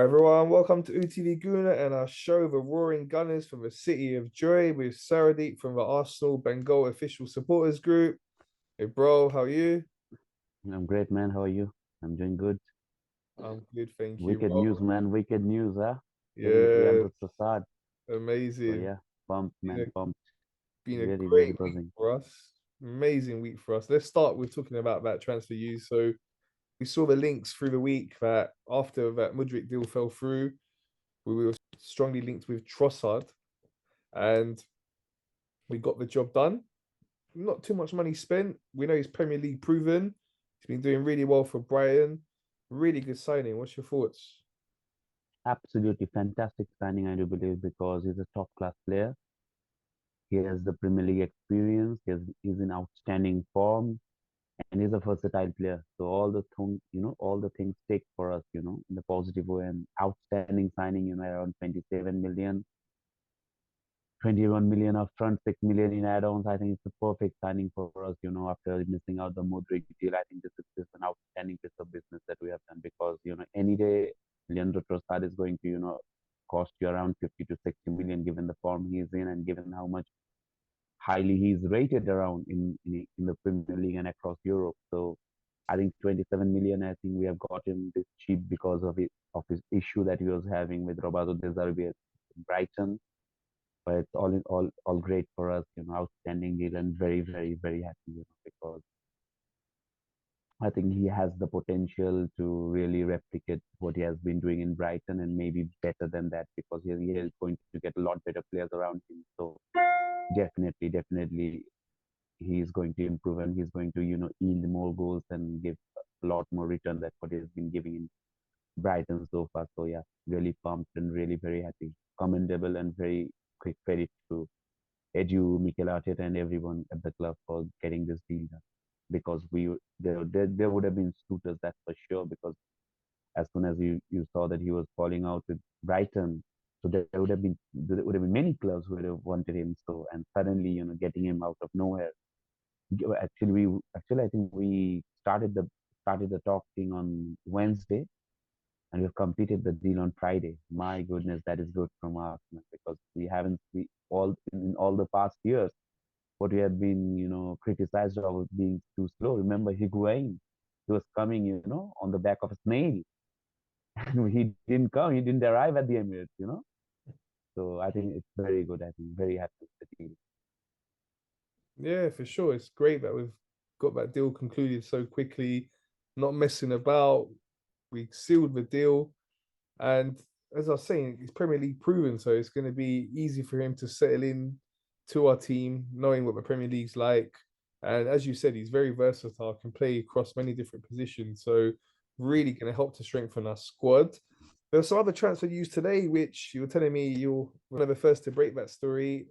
Everyone, welcome to UTV Guna and our show, The Roaring Gunners from the City of Joy with Sauradeep from the Arsenal Bengal official supporters group. Hey bro, how are you? I'm great, man. How are you? I'm doing good. I'm good, thank you. Wicked news, man. Wicked news, huh? Getting Yeah, Leandro Trossard. So amazing. yeah, pumped, Been man. a, Pumped. been a Really, really great week buzzing. for us. Amazing week for us. Let's start with talking about that transfer news. So we saw the links through the week that after that Mudryk deal fell through, we were strongly linked with Trossard and we got the job done. Not too much money spent. We know he's Premier League proven. He's been doing really well for Brighton. Really good signing. What's your thoughts? Absolutely fantastic signing, I do believe, because he's a top class player. He has the Premier League experience. He's in outstanding form, and he's a versatile player. So all the things take for us, in the positive way. And outstanding signing, around 27 million. 21 million upfront, 6 million in add-ons. I think it's a perfect signing for us, after missing out the Modric deal. I think this is just an outstanding piece of business that we have done because, any day Leandro Trossard is going to, cost you around 50 to 60 million given the form he is in and given how much highly he's rated around in the Premier League and across Europe. So I think 27 million, I think we have got him this cheap because of his issue that he was having with Roberto De Zerbi at Brighton, but it's all great for us, outstanding deal and very, very, very happy, because I think he has the potential to really replicate what he has been doing in Brighton and maybe better than that because he is going to get a lot better players around him. So definitely he's going to improve and he's going to, yield more goals and give a lot more return than what he's been giving in Brighton so far. So yeah, really pumped and really very happy. Commendable and very quick credit to Edu, Mikel Arteta, and everyone at the club for getting this deal done. Because there would have been suitors, that's for sure. Because as soon as you saw that he was falling out with Brighton, so there would have been many clubs who would have wanted him. So and suddenly getting him out of nowhere. Actually I think we started the talking on Wednesday and we've completed the deal on Friday. My goodness, that is good from us because in all the past years what we have been, criticized of being too slow. Remember Higuain, he was coming, on the back of a snail, and he didn't come, he didn't arrive at the Emirates. So I think it's very good. I think very happy with the deal. Yeah, for sure. It's great that we've got that deal concluded so quickly, not messing about. We sealed the deal. And as I was saying, he's Premier League proven, so it's going to be easy for him to settle in to our team, knowing what the Premier League's like. And as you said, he's very versatile, can play across many different positions. So really going to help to strengthen our squad. There were some other transfer news today, which you were telling me you're one of the first to break that story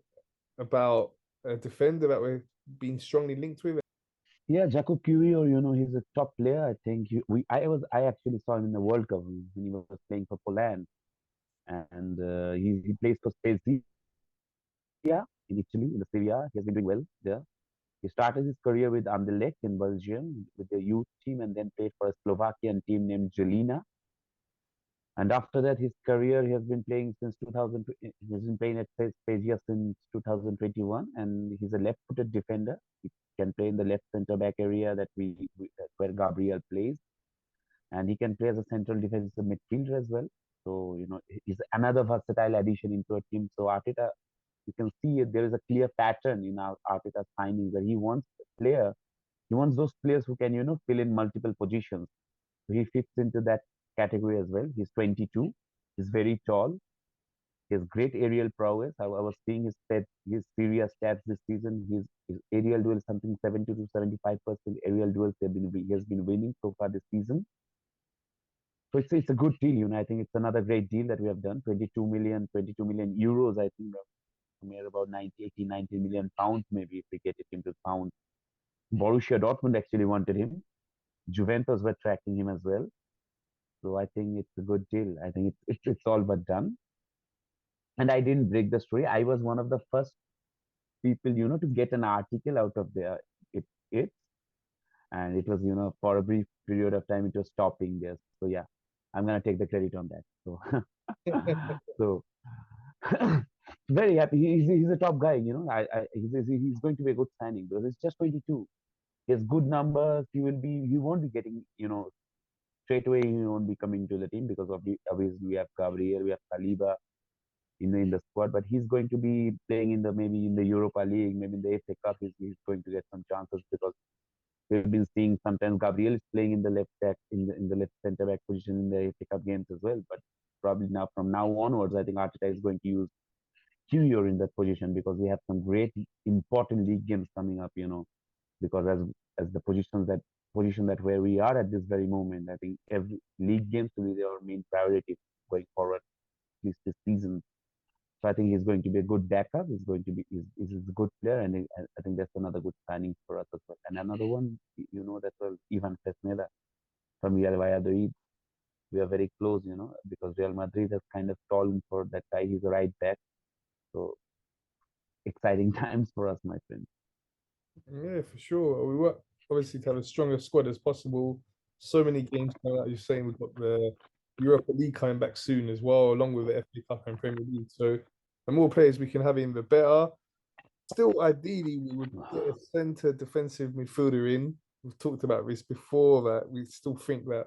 about a defender that we're being strongly linked with. Yeah, Jakub Kiwior, he's a top player. I think I actually saw him in the World Cup when he was playing for Poland, and he plays for Spezia in Italy, in the Serie A. He has been doing well there. He started his career with Anderlecht in Belgium with the youth team and then played for a Slovakian team named Jelena. And after that, his career, he has been playing since 2000. He's been playing at Spezia since 2021, and he's a left-footed defender. He can play in the left center back area where Gabriel plays, and he can play as a central defensive midfielder as well. So he's another versatile addition into a team. So Arteta, you can see there is a clear pattern in our Arteta signing where he wants those players who can fill in multiple positions. So he fits into that category as well. He's 22. He's very tall. He has great aerial prowess. I was seeing his serious stats this season. His aerial duel something 70 to 75% aerial duels he has been winning so far this season. So it's a good deal. I think it's another great deal that we have done. 22 million euros. I think somewhere about 90, 80, 90 million pounds maybe if we get it into pounds. Borussia Dortmund actually wanted him. Juventus were tracking him as well. So I think it's a good deal. I think it's all but done. And I didn't break the story. I was one of the first people, to get an article out of there. It and it was, for a brief period of time, it was stopping there. So yeah, I'm gonna take the credit on that. So so very happy. He's a top guy. He's going to be a good signing because it's just 22. He has good numbers. He won't be getting straight away. He won't be coming to the team because obviously we have Gabriel, we have Saliba in the squad, but he's going to be playing in the maybe in the Europa League, maybe in the FA Cup. He's going to get some chances because we've been seeing sometimes Gabriel is playing in the left back in the left centre back position in the FA Cup games as well. But probably now from now onwards, I think Arteta is going to use Qur in that position because we have some great important league games coming up. Because as the position that where we are at this very moment, I think every league games will be our main priority going forward, at least this season. So I think he's going to be a good backup. He's a good player, and I think that's another good signing for us as well. And another one, that's well, Ivan Fresneda from Real Valladolid. We are very close, because Real Madrid has kind of fallen for that guy. He's a right back, so exciting times for us, my friend. Yeah, for sure. We want obviously to have as strong a squad as possible. So many games coming out. You're saying we've got the Europa League coming back soon as well, along with the FA Cup and Premier League. So the more players we can have in, the better. Still, ideally, we would get a centre defensive midfielder in. We've talked about this before, that we still think that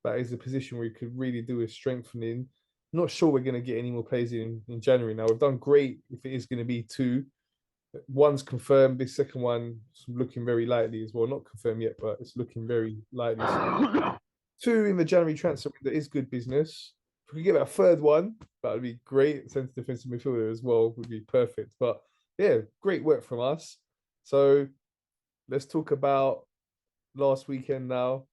that is a position where we could really do with strengthening. Not sure we're going to get any more players in January now. We've done great if it is going to be two. One's confirmed, the second one is looking very likely as well. Not confirmed yet, but it's looking very likely. So two in the January transfer window is good business. If we could get a third one, that would be great. Centre defensive midfielder as well would be perfect. But yeah, great work from us. So let's talk about last weekend now.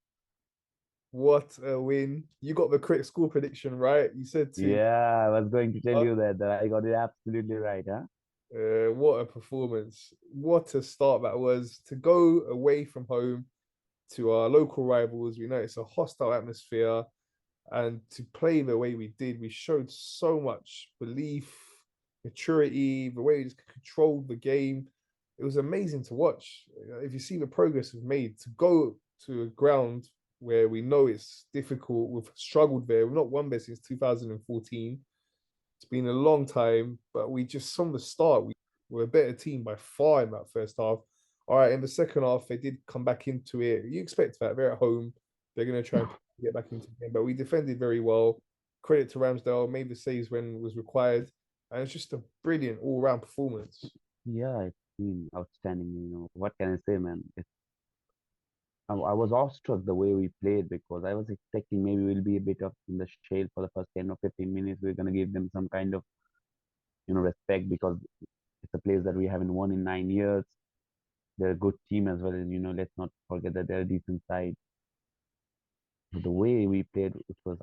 What a win. You got the correct score prediction right. You said two. Yeah, I was going to tell you that I got it absolutely right, huh? What a performance. What a start that was to go away from home to our local rivals. We know it's a hostile atmosphere, and to play the way we did, we showed so much belief, maturity, the way we just controlled the game. It was amazing to watch. If you see the progress we've made to go to a ground where we know it's difficult, we've struggled there. We've not won there since 2014. It's been a long time, but we just from the start we were a better team by far in that first half. All right, in the second half they did come back into it. You expect that they're at home, they're going to try and get back into the game, but we defended very well. Credit to Ramsdale, made the saves when it was required, and it's just a brilliant all-round performance. Yeah, it's been outstanding. What can I say, man? I was awestruck the way we played because I was expecting maybe we'll be a bit of in the shade for the first 10 or 15 minutes. We're gonna give them some kind of respect because it's a place that we haven't won in 9 years. They're a good team as well, and let's not forget that they're a decent side. But the way we played, it was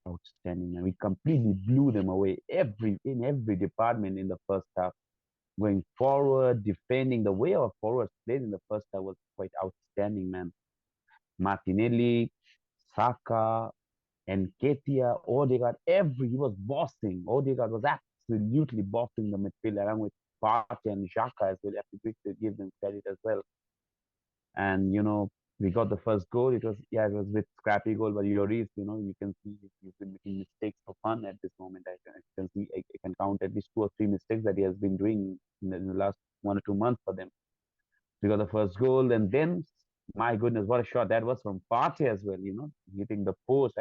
outstanding, and we completely blew them away in every department in the first half. Going forward, defending, the way our forwards played in the first half was quite outstanding, man. Martinelli, Saka, and Ketia, Odegaard, he was bossing. Odegaard was absolutely bossing the midfield along with Partey and Xhaka as well. You have to give them credit as well. And we got the first goal. It was with scrappy goal, but Lloris, you can see he's been making mistakes for fun at this moment. I can count at least 2 or 3 mistakes that he has been doing in the last 1 or 2 months for them. We got the first goal, and then my goodness, what a shot that was from Partey as well. Hitting the post.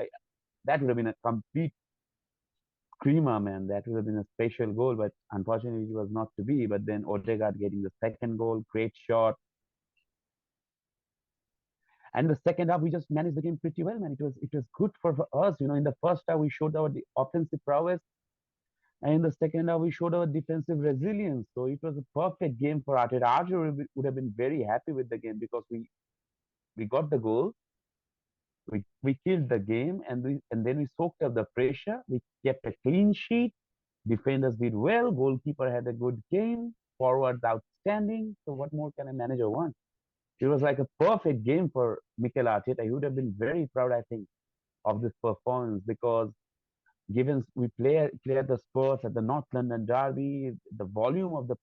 That would have been a complete screamer, man. That would have been a special goal, but unfortunately, it was not to be. But then Odegaard getting the second goal, great shot. And in the second half, we just managed the game pretty well, man. It was good for us. In the first half, we showed our offensive prowess, and in the second half, we showed our defensive resilience. So it was a perfect game for Arteta. Arteta would have been very happy with the game because we got the goal, we killed the game, and then we soaked up the pressure. We kept a clean sheet. Defenders did well. Goalkeeper had a good game. Forwards outstanding. So what more can a manager want? It was like a perfect game for Mikel Arteta. He would have been very proud, I think, of this performance because given we played the Spurs at the North London Derby, the volume of the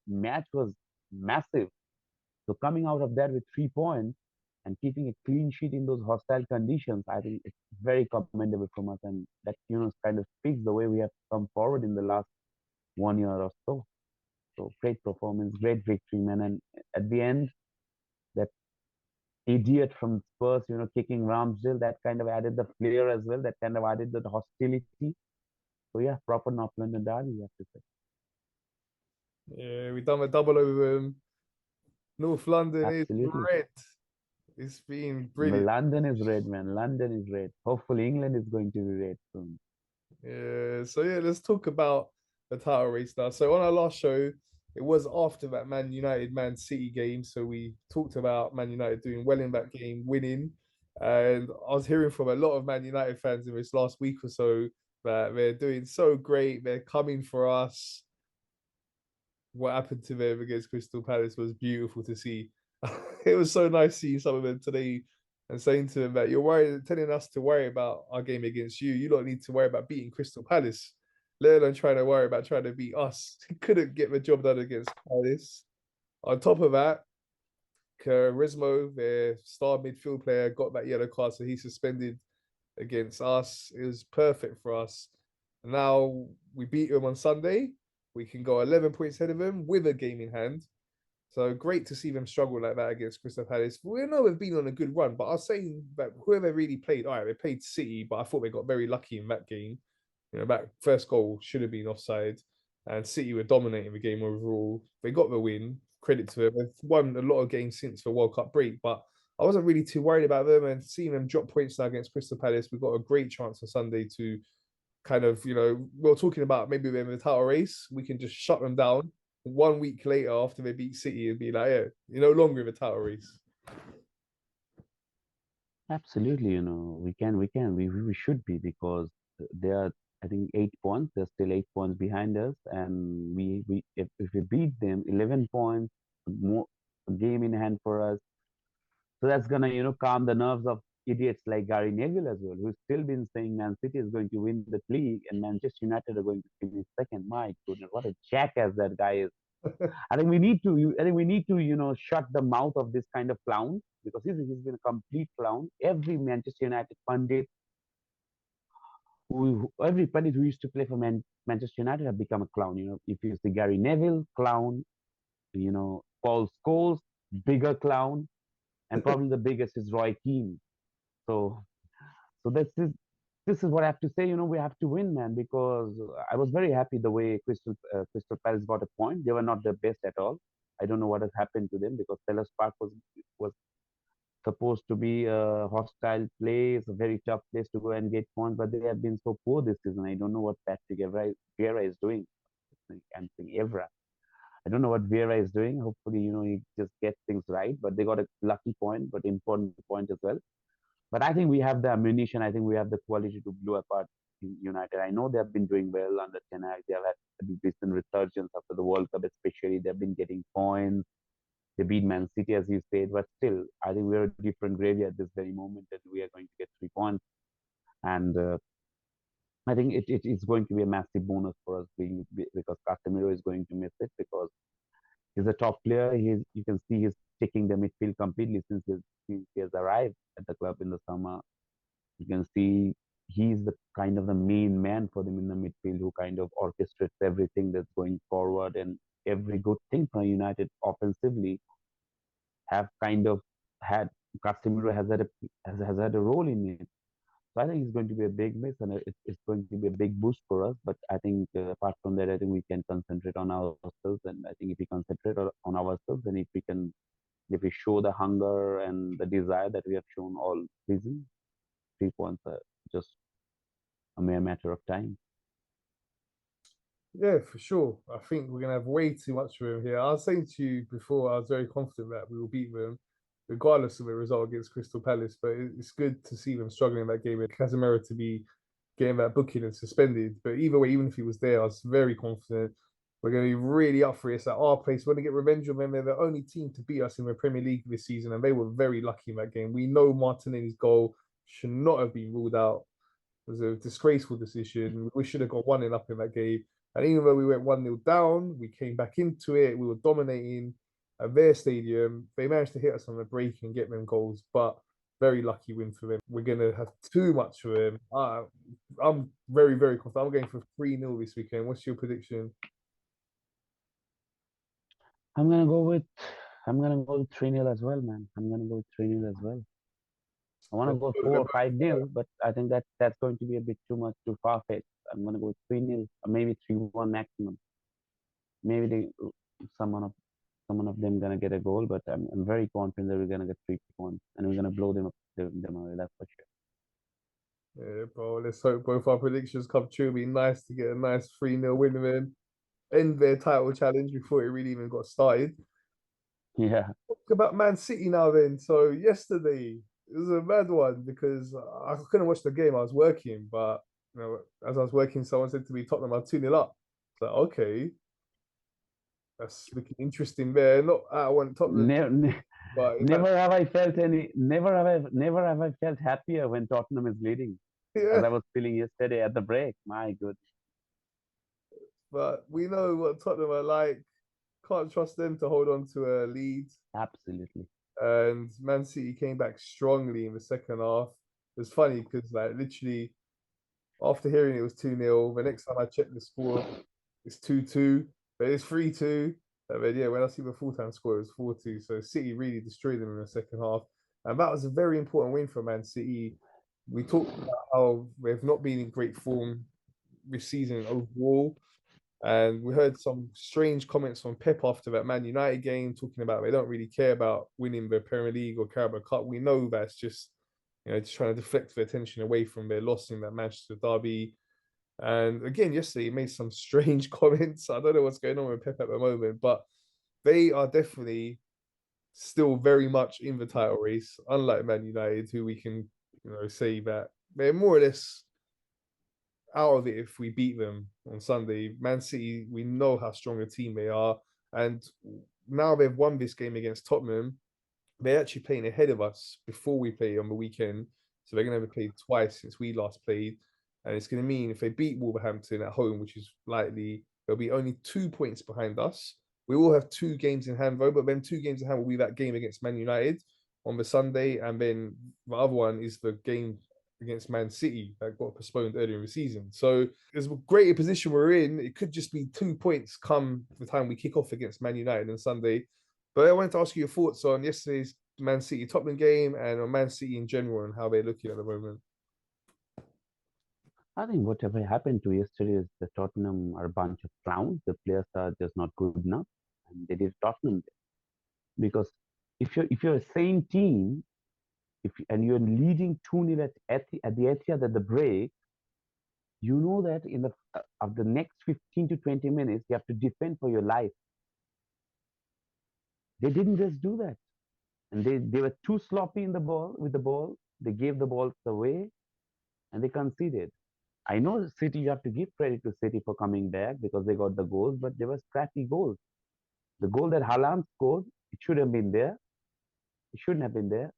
match was massive. So coming out of that with 3 points and keeping a clean sheet in those hostile conditions, I think it's very commendable from us, and that kind of speaks the way we have come forward in the last 1 year or so. So great performance, great victory, man, and at the end, that idiot from Spurs, kicking Ramsdale, that kind of added the flair as well. That kind of added the hostility. So yeah, proper North London derby, you have to say. Yeah, we done a double over them. North London is Absolutely. red. It's been Well, brilliant. London is red, man. London is red. Hopefully, England is going to be red soon. Yeah, so yeah, let's talk about the title race now. So on our last show, it was after that Man United Man City game. So we talked about Man United doing well in that game, winning. And I was hearing from a lot of Man United fans in this last week or so that they're doing so great. They're coming for us. What happened to them against Crystal Palace was beautiful to see. It was so nice seeing some of them today and saying to them that you're worried, telling us to worry about our game against you. You don't need to worry about beating Crystal Palace, let alone trying to worry about trying to beat us. He couldn't get the job done against Palace. On top of that, Charismo, their star midfield player, got that yellow card, so he's suspended against us. It was perfect for us. Now we beat them on Sunday. We can go 11 points ahead of them with a game in hand. So great to see them struggle like that against Crystal Palace. We know we've been on a good run, but I was saying that whoever really played, all right, they played City, but I thought they got very lucky in that game. That first goal should have been offside, and City were dominating the game overall. They got the win. Credit to them. They've won a lot of games since the World Cup break, but I wasn't really too worried about them. And seeing them drop points now against Crystal Palace, we've got a great chance on Sunday to kind of, we're talking about maybe we're in the title race. We can just shut them down 1 week later after they beat City and be like, yeah, you're no longer in the title race. Absolutely, we should be because they are, I think, 8 points. They're still 8 points behind us, and if we beat them, 11 points, more a game in hand for us. So that's gonna, calm the nerves of idiots like Gary Neville as well, who's still been saying Man City is going to win the league and Manchester United are going to finish second. My goodness, what a jackass that guy is! I think we need to, shut the mouth of this kind of clown because he's been a complete clown. Every Manchester United pundit, every pundit who used to play for Manchester United have become a clown. If you see Gary Neville, clown. Paul Scholes, bigger clown, and probably the biggest is Roy Keane. So, so this is what I have to say. We have to win, man, because I was very happy the way Crystal Palace got a point. They were not the best at all. I don't know what has happened to them because Sellers Park was supposed to be a hostile place, a very tough place to go and get points, but they have been so poor this season. I don't know what Patrick Vieira is doing. I'm saying Evra. I don't know what Vieira is doing. Hopefully, he just gets things right. But they got a lucky point, but important point as well. But I think we have the ammunition. I think we have the quality to blow apart United. I know they have been doing well under Ten Hag. They have had a decent resurgence after the World Cup, especially. They've been getting points. They beat Man City, as you said. But still, I think we're a different gravy at this very moment, and we are going to get 3 points. And I think it is going to be a massive bonus for us because Casemiro is going to miss it because he's a top player. You can see he's taking the midfield completely since he has arrived at the club in the summer. You can see he's the kind of the main man for them in the midfield who kind of orchestrates everything that's going forward and every good thing for United offensively have kind of had Casemiro has had a role in it. So I think it's going to be a big miss and it's going to be a big boost for us. But I think apart from that, I think we can concentrate on ourselves. And I think if we concentrate on ourselves and if we show the hunger and the desire that we have shown all season, 3 points are just a mere matter of time. Yeah, for sure. I think we're gonna have way too much room here. I was saying to you before, I was very confident that we will beat them, regardless of the result against Crystal Palace. But it's good to see them struggling in that game and Casemiro to be getting that booking and suspended. But either way, even if he was there, I was very confident we're going to be really up for it. It's at our place. We're going to get revenge on them. They're the only team to beat us in the Premier League this season, and they were very lucky in that game. We know Martinelli's goal should not have been ruled out. It was a disgraceful decision. We should have got 1-0 up in that game. And even though we went 1-0 down, we came back into it. We were dominating. at their stadium. They managed to hit us on the break and get them goals, but very lucky win for them. We're gonna have too much for them. I'm very, very confident. I'm going for 3-0 this weekend. What's your prediction? I'm gonna go with I'm gonna go with 3-0 as well, man. I'm gonna go with 3-0 as well. I wanna go 4 or 5-0, but I think that's going to be a bit too much, too far fetched. I'm gonna go with 3-0, or maybe 3-1 maximum. Maybe someone of someone of them gonna get a goal, but I'm very confident that we're gonna get 3 points and we're gonna blow them away. That's for sure. Yeah, bro. Let's hope both our predictions come true. It'd be nice to get a nice 3-0 win and then end their title challenge before it really even got started. Yeah. Talk about Man City now then. So yesterday it was a mad one because I couldn't watch the game. I was working, but as I was working, someone said to me, Tottenham are 2-0 up. It's like, okay, that's looking interesting there. Not I want Tottenham, Never, but in that, never have I felt happier when Tottenham is leading, as yeah, I was feeling yesterday at the break. My goodness. but we know what Tottenham are like. Can't trust them to hold on to a lead. Absolutely. And Man City came back strongly in the second half. It was funny because like literally after hearing it was 2-0, the next time I checked the score, it's 2-2, but it's 3-2. And then yeah, when I see the full-time score, it was 4-2. So City really destroyed them in the second half. And that was a very important win for Man City. We talked about how they've not been in great form this season overall. And we heard some strange comments from Pep after that Man United game, talking about they don't really care about winning the Premier League or Carabao Cup. We know that's just, just trying to deflect the attention away from their loss in that Manchester derby. And again, yesterday he made some strange comments. I don't know what's going on with Pep at the moment, but they are definitely still very much in the title race, unlike Man United, who we can, say that they're more or less out of it if we beat them on Sunday. Man City, we know how strong a team they are, and now they've won this game against Tottenham. They're actually playing ahead of us before we play on the weekend, so they're going to have played twice since we last played, and it's going to mean if they beat Wolverhampton at home, which is likely, they'll be only 2 points behind us. We will have 2 games in hand though, but then 2 games in hand will be that game against Man United on the Sunday, and then the other one is the game against Man City that got postponed earlier in the season. So as a greater position we're in, it could just be 2 points come the time we kick off against Man United on Sunday. But I wanted to ask you your thoughts on yesterday's Man City Tottenham game and on Man City in general and how they're looking at the moment. I think whatever happened to yesterday is the Tottenham are a bunch of clowns. The players are just not good enough, and they did Tottenham because if you're a same team, and you're leading 2-0 at the Etihad at the break, you know that in the of the next 15 to 20 minutes you have to defend for your life. They didn't just do that, and they were too sloppy in the ball with the ball. They gave the balls away, and they conceded. I know City, you have to give credit to City for coming back because they got the goals, but they were scrappy goals. The goal that Haaland scored, it should have been there. It shouldn't have been there.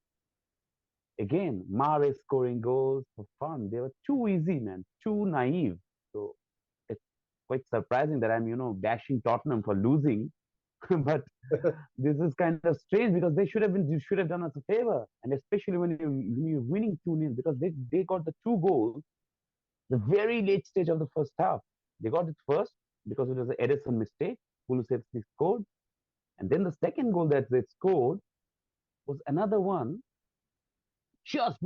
Again, Mahrez scoring goals for fun. They were too easy, man, too naive. So it's quite surprising that I'm bashing Tottenham for losing. But this is kind of strange because you should have done us a favor, and especially when you're winning 2-0 because they got the 2 goals the very late stage of the first half. They got it first because it was an Edison mistake. Kulusevski scored, and then the second goal that they scored was another one just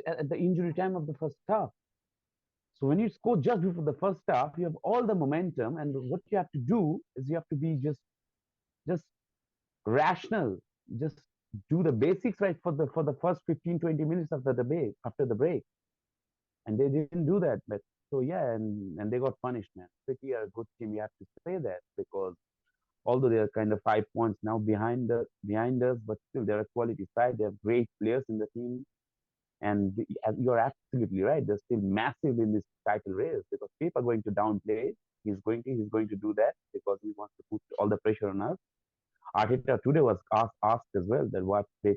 at the injury time of the first half. So when you score just before the first half, you have all the momentum, and what you have to do is you have to be just rational, just do the basics right for the first 15-20 minutes after the break, and they didn't do that. But so yeah, and they got punished, man. City are a good team. You have to say that because although they are kind of 5 points now behind us, but still they're a quality side. They have great players in the team. And you're absolutely right. They're still massive in this title race because people are going to downplay. He's going to do that because he wants to put all the pressure on us. Arteta today was asked as well that what Pep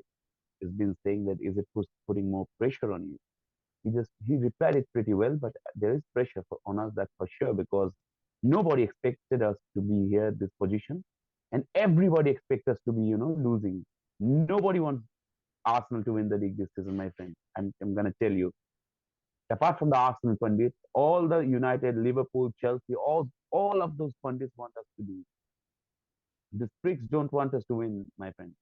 has been saying that is it putting more pressure on you. He replied it pretty well, but there is pressure on us, that's for sure, because nobody expected us to be here at this position, and everybody expects us to be, losing. Nobody wants Arsenal to win the league this season, my friend. I'm gonna tell you. Apart from the Arsenal pundits, all the United, Liverpool, Chelsea, all of those pundits want us to do. The pricks don't want us to win, my friend.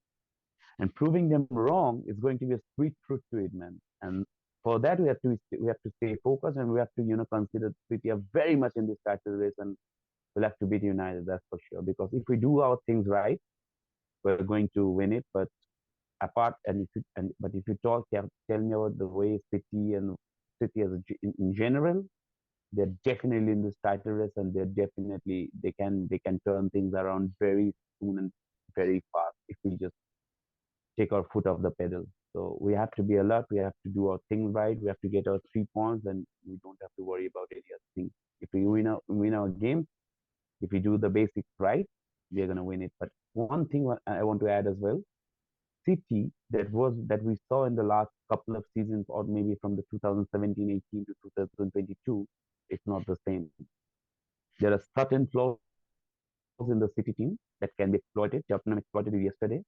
And proving them wrong is going to be a sweet fruit to it, man. And for that, we have to stay focused, and we have to, consider City are very much in this title race, and we'll have to beat United, that's for sure. Because if we do our things right, we're going to win it. But if you tell me about the way City as in general, they're definitely in this title race, and they can turn things around very soon and very fast if we just take our foot off the pedal. So we have to be alert. We have to do our things right. We have to get our 3 points, and we don't have to worry about any other thing. If we win our game, if we do the basics right, we are gonna win it. But one thing I want to add as well: City that we saw in the last couple of seasons, or maybe from the 2017-18 to 2022, it's not the same. There are certain flaws in the City team that can be exploited. Tottenham exploited it yesterday.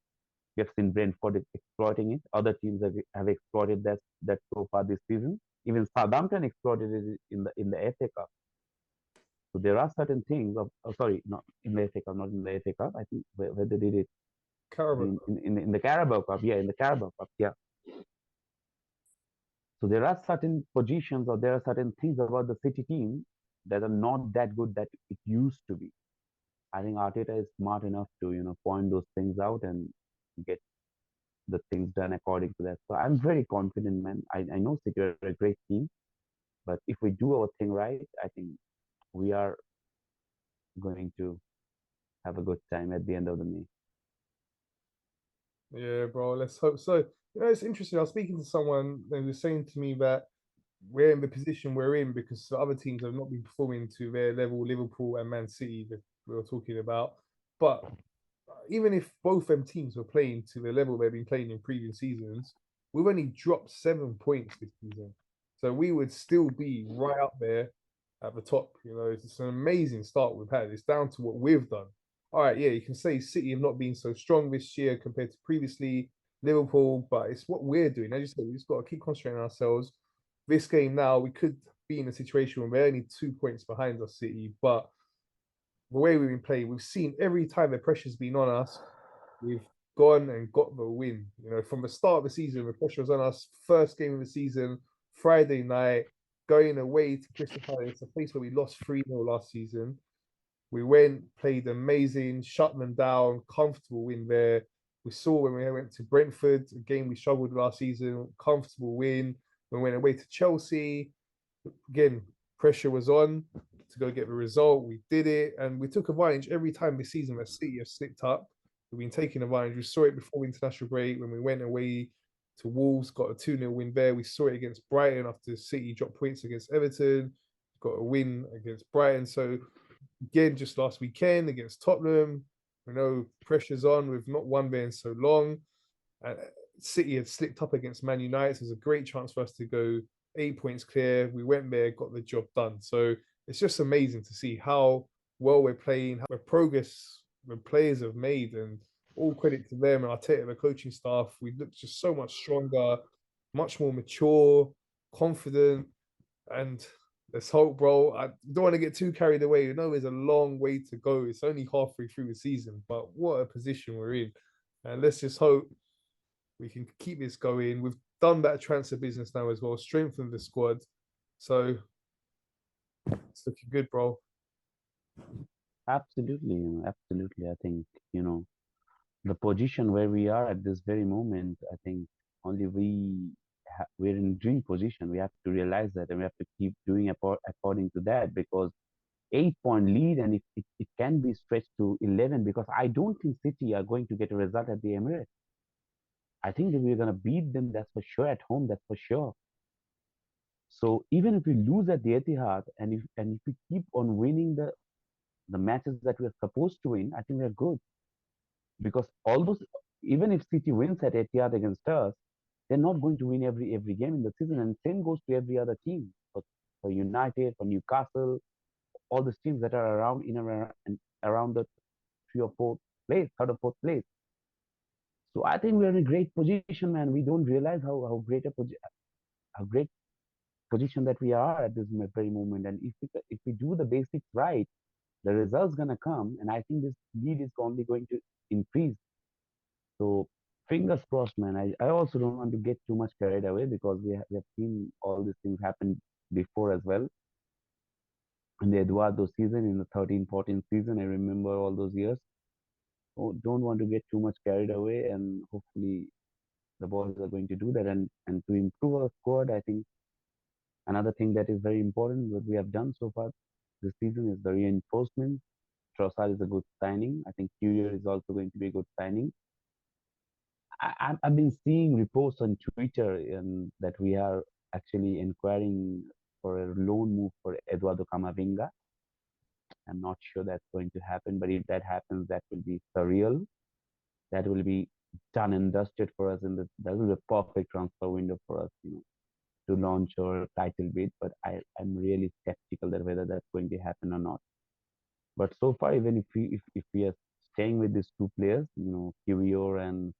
We have seen Brentford exploiting it. Other teams have exploited that so far this season. Even Southampton exploited it in the FA Cup. So there are certain things sorry, not in the FA Cup, not in the FA Cup. I think where they did it Carabao. in the Carabao Cup. Yeah, in the Carabao Cup. Yeah. So there are certain positions, or there are certain things about the City team that are not that good that it used to be. I think Arteta is smart enough to point those things out and get the things done according to that. So I'm very confident, man. I know City are a great team, but if we do our thing right, I think we are going to have a good time at the end of the May. Yeah, bro. Let's hope so. It's interesting. I was speaking to someone, they were saying to me that we're in the position we're in because the other teams have not been performing to their level, Liverpool and Man City that we were talking about. But even if both them teams were playing to the level they've been playing in previous seasons, we've only dropped 7 points this season. So we would still be right up there at the top. It's an amazing start we've had. It's down to what we've done. All right, yeah, you can say City have not been so strong this year compared to previously, Liverpool, but it's what we're doing. As you said, we've just got to keep concentrating on ourselves. This game now, we could be in a situation where we're only 2 points behind us, City, but the way we've been playing, we've seen every time the pressure's been on us, we've gone and got the win. From the start of the season, the pressure was on us. First game of the season, Friday night, going away to Crystal Palace, a place where we lost 3-0 last season. We went, played amazing, shut them down, comfortable win there. We saw when we went to Brentford, a game we struggled last season, comfortable win. We went away to Chelsea, again, pressure was on to go get the result. We did it, and we took advantage every time this season that City have slipped up. We've been taking advantage. We saw it before international break when we went away to Wolves, got a 2-0 win there. We saw it against Brighton after City dropped points against Everton, got a win against Brighton. So again, just last weekend against Tottenham, pressure's on. We've not won there in so long. City had slipped up against Man United. So it was a great chance for us to go 8 points clear. We went there, got the job done. So it's just amazing to see how well we're playing, how much progress the players have made, and all credit to them and Arteta, the coaching staff. We look just so much stronger, much more mature, confident, and let's hope, bro. I don't want to get too carried away. There's a long way to go. It's only halfway through the season, but what a position we're in. And let's just hope we can keep this going. We've done that transfer business now as well, strengthened the squad. So it's looking good, bro. Absolutely, absolutely. I think, the position where we are at this very moment, I think only we're in dream position. We have to realize that, and we have to keep doing according to that, because 8 point lead, and it can be stretched to 11, because I don't think City are going to get a result at the Emirates. I think that we're going to beat them, that's for sure, at home, that's for sure. So even if we lose at the Etihad, and if we keep on winning the matches that we're supposed to win, I think we're good. Because even if City wins at Etihad against us, they're not going to win every game in the season, and same goes to every other team. For United, for Newcastle, all the teams that are around the 3 or 4 place, third or fourth place. So I think we're in a great position, man. We don't realize how great position that we are at this very moment. And if we do the basics right, the results gonna come, and I think this lead is only going to increase. So fingers crossed, man. I also don't want to get too much carried away because we have seen all these things happen before as well. In the Eduardo season, in the 13-14 season, I remember all those years. Don't want to get too much carried away, and hopefully the boys are going to do that. And to improve our squad, I think another thing that is very important what we have done so far this season is the reinforcement. Trossard is a good signing. I think Courier is also going to be a good signing. I've been seeing reports on Twitter and that we are actually inquiring for a loan move for Eduardo Camavinga. I'm not sure that's going to happen, but if that happens, that will be surreal. That will be done and dusted for us, and that will be a perfect transfer window for us, to launch our title bid. But I'm really skeptical that whether that's going to happen or not. But so far, even if we are staying with these two players, Kiwior and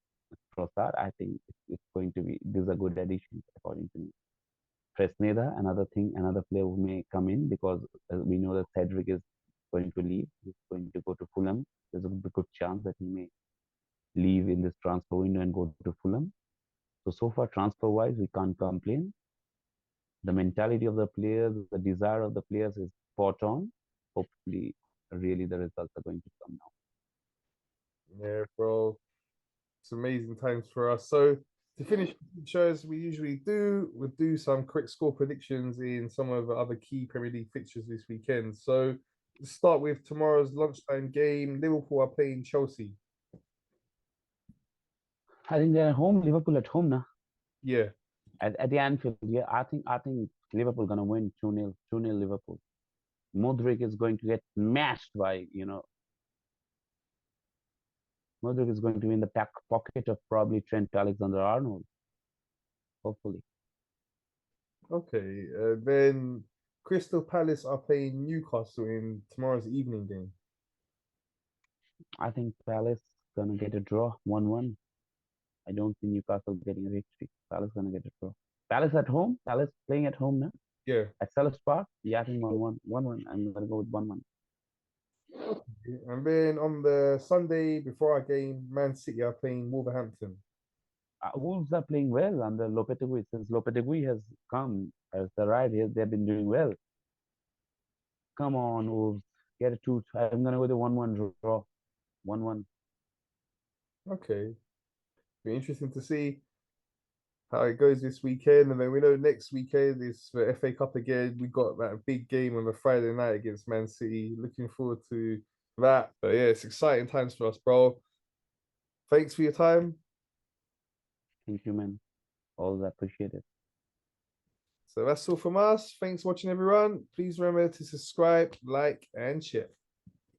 Trossard, I think it's going to be these are good additions according to me. Fresneda, another player who may come in because we know that Cedric is going to leave. He's going to go to Fulham. There's a good chance that he may leave in this transfer window and go to Fulham. So far, transfer wise, we can't complain. The mentality of the players, the desire of the players is spot on. Hopefully, really the results are going to come now. Yeah, bro. It's amazing times for us. So to finish shows we usually do, we'll do some quick score predictions in some of the other key Premier League fixtures this weekend. So let's start with tomorrow's lunchtime game. Liverpool are playing Chelsea. I think they're at home. Liverpool at home now. Yeah. At the Anfield, yeah. I think Liverpool gonna win 2-0, 2-0 Liverpool. Modric is going to get mashed by Modric is going to be in the pocket of probably Trent Alexander-Arnold. Hopefully, Okay. Then Crystal Palace are playing Newcastle in tomorrow's evening game. I think Palace gonna get a draw, 1-1. I don't see Newcastle getting a victory. Palace gonna get a draw. Palace at home. Palace playing at home now Yeah. at Selhurst Park. Yeah, I think 1-1. 1-1. I'm gonna go with 1-1. And then on the Sunday before our game, Man City are playing Wolverhampton. Wolves are playing well under Lopetegui. Since Lopetegui has come, has arrived here, they've been doing well. Come on, Wolves, get a two. I'm gonna go with a 1-1 draw. 1-1. Okay. Be interesting to see how it goes this weekend. And then we know next weekend is the FA Cup again. We got that big game on the Friday night against Man City. Looking forward to that. But yeah, it's exciting times for us, bro. Thanks for your time. Thank you, man. Always appreciate it. So that's all from us. Thanks for watching, everyone. Please remember to subscribe, like, and share.